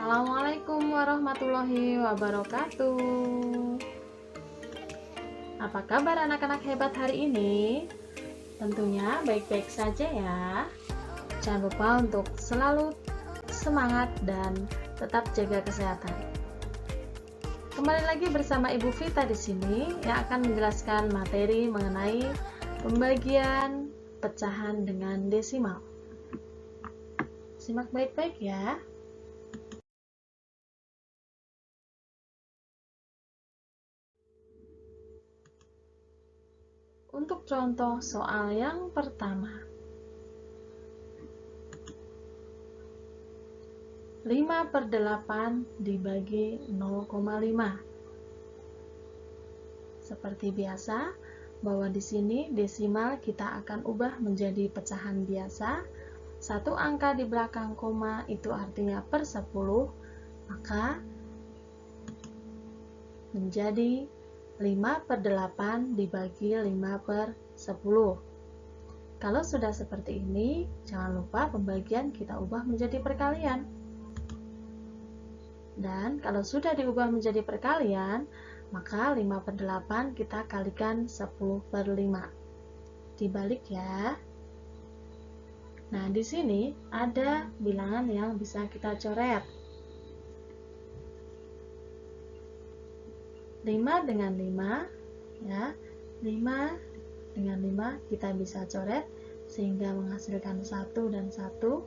Assalamualaikum warahmatullahi wabarakatuh. Apa kabar anak-anak hebat hari ini? Tentunya baik-baik saja ya. Jangan lupa untuk selalu semangat dan tetap jaga kesehatan. Kembali lagi bersama Ibu Vita di sini yang akan menjelaskan materi mengenai pembagian pecahan dengan desimal. Simak baik-baik ya. Untuk contoh soal yang pertama, 5/8 dibagi 0,5. Seperti biasa, bahwa di sini desimal kita akan ubah menjadi pecahan biasa. Satu angka di belakang koma itu artinya per 10, maka menjadi 5/8 dibagi 5/10. Kalau sudah seperti ini, jangan lupa pembagian kita ubah menjadi perkalian. Dan kalau sudah diubah menjadi perkalian, maka 5/8 kita kalikan 10/5. Dibalik ya. Nah, di sini ada bilangan yang bisa kita coret. 5 dengan 5 ya. 5 dengan 5 kita bisa coret sehingga menghasilkan 1 dan 1.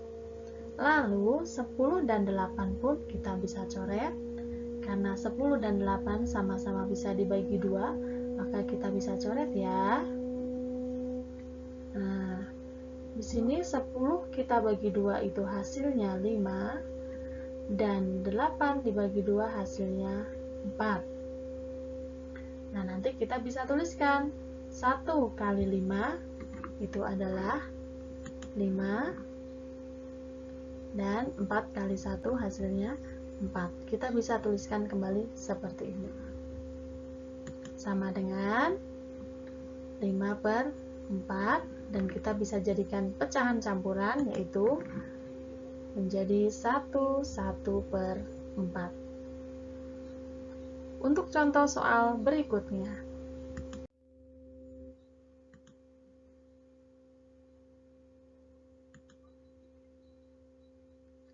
Lalu 10 dan 8 pun kita bisa coret. Karena 10 dan 8 sama-sama bisa dibagi 2, maka kita bisa coret ya. Nah, di sini 10 kita bagi 2 itu hasilnya 5 dan 8 dibagi 2 hasilnya 4. Nah, nanti kita bisa tuliskan 1 kali 5 itu adalah 5 dan 4 kali 1 hasilnya 4. Kita bisa tuliskan kembali seperti ini. Sama dengan 5/4 dan kita bisa jadikan pecahan campuran yaitu menjadi 1/4. Untuk contoh soal berikutnya,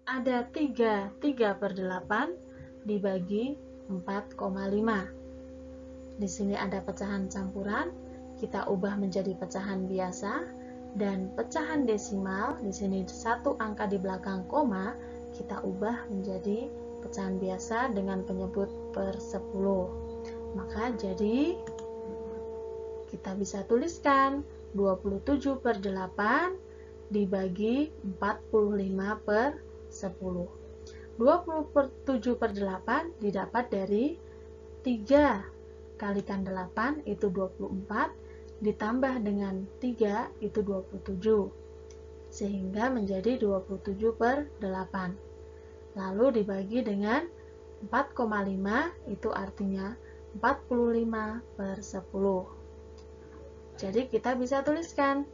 ada 3/8 dibagi 4,5. Di sini ada pecahan campuran, kita ubah menjadi pecahan biasa, dan pecahan desimal, di sini satu angka di belakang koma, kita ubah menjadi pecahan biasa dengan penyebut per 10. Maka jadi kita bisa tuliskan 27/8 dibagi 45/10. 27/8 didapat dari 3 kalikan 8 itu 24, ditambah dengan 3 itu 27, sehingga menjadi 27/8. Lalu dibagi dengan 4,5 itu artinya 45/10. Jadi kita bisa tuliskan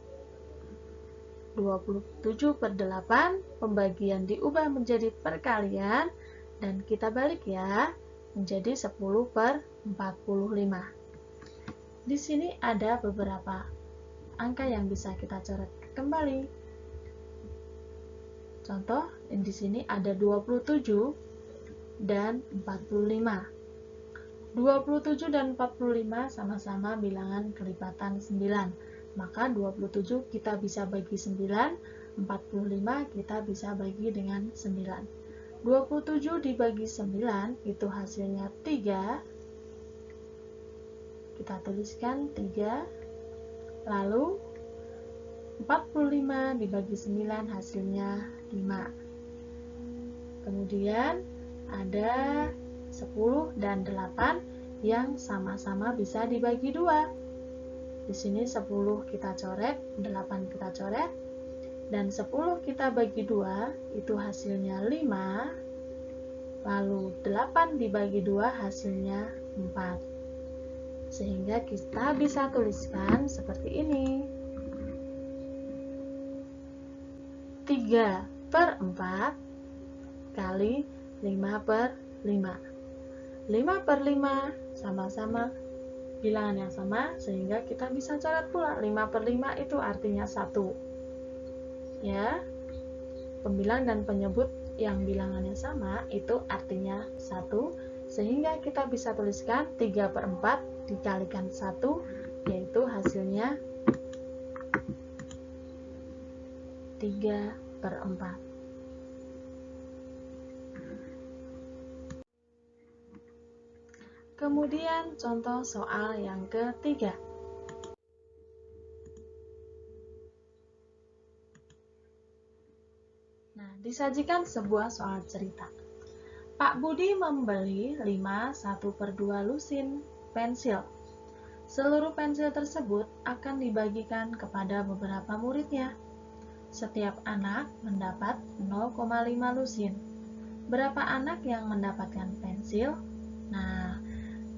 27/8 pembagian diubah menjadi perkalian dan kita balik ya menjadi 10/45. Di sini ada beberapa angka yang bisa kita coret kembali. Contoh, di sini ada 27 dan 45. 27 dan 45 sama-sama bilangan kelipatan 9. Maka 27 kita bisa bagi 9, 45 kita bisa bagi dengan 9. 27 dibagi 9 itu hasilnya 3. Kita tuliskan 3. Lalu 45 dibagi 9 hasilnya 5. Kemudian ada 10 dan 8 yang sama-sama bisa dibagi 2. Di sini 10 kita coret, 8 kita coret, dan 10 kita bagi 2 itu hasilnya 5. Lalu 8 dibagi 2 hasilnya 4. Sehingga kita bisa tuliskan seperti ini. 3/4 kali 5 per 5. 5 per 5 sama-sama bilangan yang sama, sehingga kita bisa coret pula 5 per 5 itu artinya 1. Ya, pembilang dan penyebut yang bilangannya sama itu artinya 1, sehingga kita bisa tuliskan 3 per 4 dikalikan 1, yaitu hasilnya 3 per 4. Kemudian contoh soal yang ketiga. Nah, disajikan sebuah soal cerita. Pak Budi membeli 5 1 per 2 lusin pensil. Seluruh pensil tersebut akan dibagikan kepada beberapa muridnya. Setiap anak mendapat 0,5 lusin. Berapa anak yang mendapatkan pensil? Nah,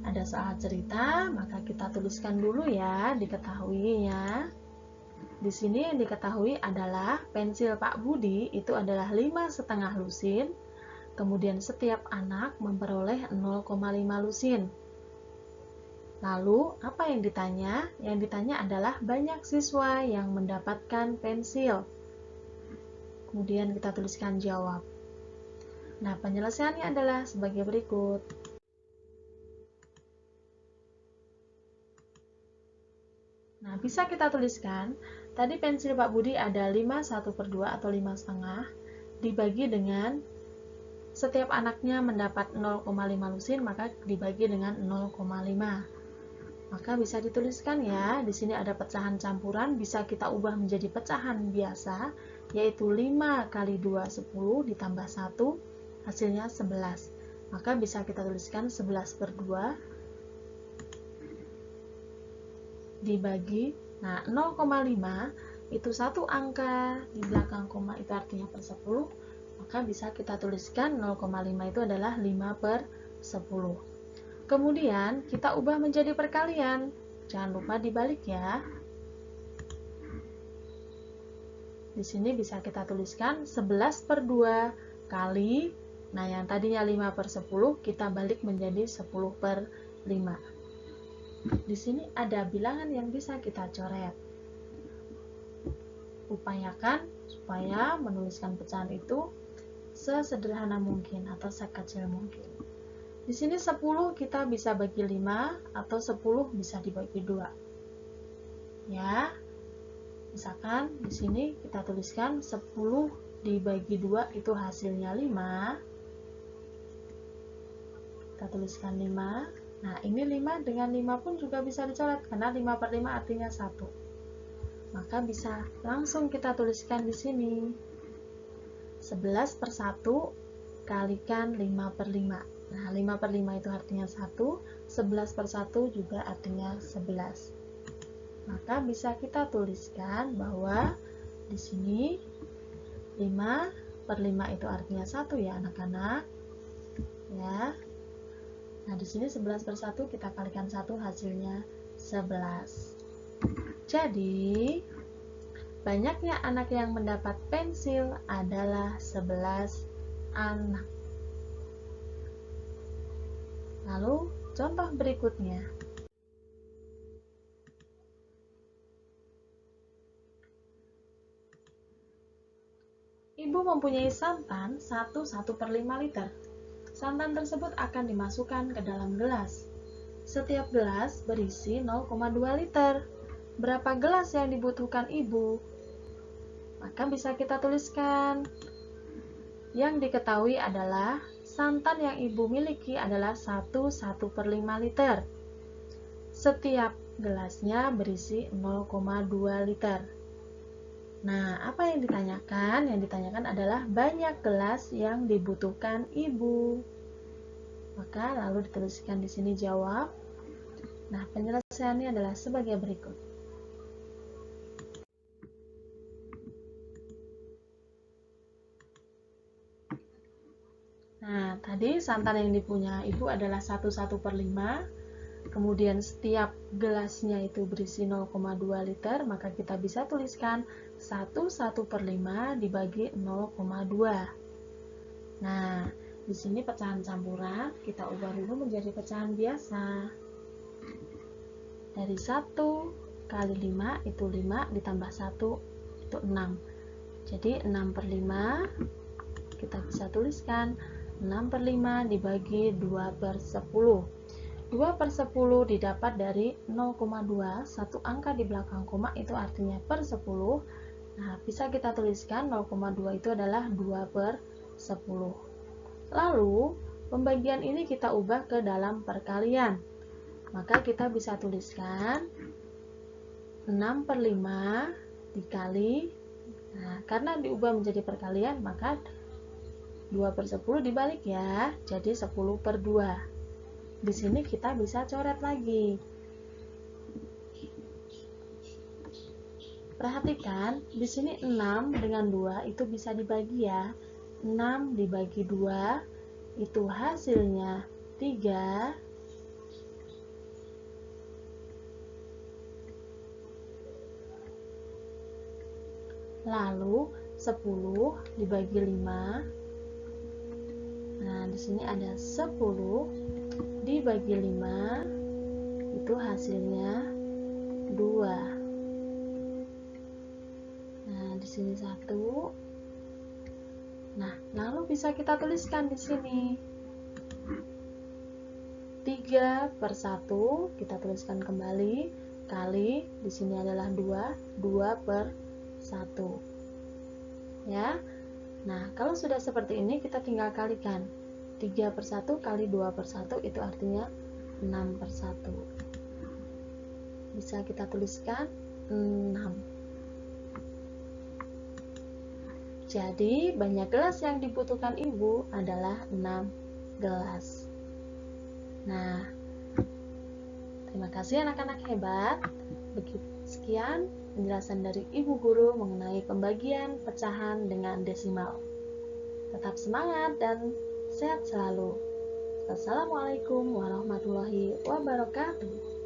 ada soal cerita, maka kita tuliskan dulu ya, diketahui ya. Di sini yang diketahui adalah pensil Pak Budi itu adalah 5,5 lusin, kemudian setiap anak memperoleh 0,5 lusin. Lalu, apa yang ditanya? Yang ditanya adalah banyak siswa yang mendapatkan pensil. Kemudian kita tuliskan jawab. Nah, penyelesaiannya adalah sebagai berikut. Nah, bisa kita tuliskan, tadi pensil Pak Budi ada 5 1 per 2 atau 5,5, dibagi dengan setiap anaknya mendapat 0,5 lusin, maka dibagi dengan 0,5. Maka bisa dituliskan ya, di sini ada pecahan campuran, bisa kita ubah menjadi pecahan biasa, yaitu 5 kali 2, 10, ditambah 1, hasilnya 11. Maka bisa kita tuliskan 11 per 2, dibagi, nah 0,5 itu satu angka, di belakang koma itu artinya per 10, maka bisa kita tuliskan 0,5 itu adalah 5 per 10. Kemudian kita ubah menjadi perkalian, jangan lupa dibalik ya. Di sini bisa kita tuliskan 11 per 2 kali, nah yang tadinya 5 per 10 kita balik menjadi 10 per 5. Di sini ada bilangan yang bisa kita coret. Upayakan supaya menuliskan pecahan itu sesederhana mungkin atau sekecil mungkin. Di sini 10 kita bisa bagi 5 atau 10 bisa dibagi 2. Ya. Misalkan di sini kita tuliskan 10 dibagi 2 itu hasilnya 5. Kita tuliskan 5. Nah, ini 5 dengan 5 pun juga bisa dicoret, karena 5 per 5 artinya 1. Maka bisa langsung kita tuliskan di sini. 11 per 1 kalikan 5 per 5. Nah, 5 per 5 itu artinya 1, 11 per 1 juga artinya 11. Maka bisa kita tuliskan bahwa di sini 5 per 5 itu artinya 1 ya anak-anak. Ya. Nah, di sini 11 per 1 kita kalikan 1 hasilnya 11. Jadi, banyaknya anak yang mendapat pensil adalah 11 anak. Lalu, contoh berikutnya. Ibu mempunyai santan 1 per 5 liter. Santan tersebut akan dimasukkan ke dalam gelas. Setiap gelas berisi 0,2 liter. Berapa gelas yang dibutuhkan ibu? Maka bisa kita tuliskan. Yang diketahui adalah santan yang ibu miliki adalah 1 per 5 liter. Setiap gelasnya berisi 0,2 liter. Nah, apa yang ditanyakan? Yang ditanyakan adalah banyak gelas yang dibutuhkan ibu. Maka lalu dituliskan di sini jawab. Nah, penyelesaiannya adalah sebagai berikut. Nah, tadi santan yang dipunya ibu adalah 1 per 5. Kemudian setiap gelasnya itu berisi 0,2 liter, maka kita bisa tuliskan 1 per 5 dibagi 0,2. Nah, di Di sini pecahan campuran, kita ubah dulu menjadi pecahan biasa. Dari 1 kali 5 itu 5 ditambah 1 itu 6. Jadi 6/5 kita bisa tuliskan 6/5 dibagi 2/10. 2/10 didapat dari 0,2, satu angka di belakang koma itu artinya per 10. Nah, bisa kita tuliskan 0,2 itu adalah 2/10. Lalu, pembagian ini kita ubah ke dalam perkalian. Maka kita bisa tuliskan 6/5 dikali, nah karena diubah menjadi perkalian maka 2/10 dibalik ya, jadi 10/2. Di sini kita bisa coret lagi. Perhatikan, di sini 6 dengan 2 itu bisa dibagi ya. 6 dibagi 2 itu hasilnya 3. Lalu 10 dibagi 5. Nah, di sini ada 10 dibagi 5 itu hasilnya 2. Nah, di sini 1. Nah, lalu bisa kita tuliskan di sini 3/1, kita tuliskan kembali, kali di sini adalah 2/1. Ya. Nah, kalau sudah seperti ini kita tinggal kalikan. 3/1 kali 2/1 itu artinya 6/1. Bisa kita tuliskan 6. Jadi, banyak gelas yang dibutuhkan ibu adalah 6 gelas. Nah, terima kasih anak-anak hebat. Sekian penjelasan dari ibu guru mengenai pembagian pecahan dengan desimal. Tetap semangat dan sehat selalu. Wassalamualaikum warahmatullahi wabarakatuh.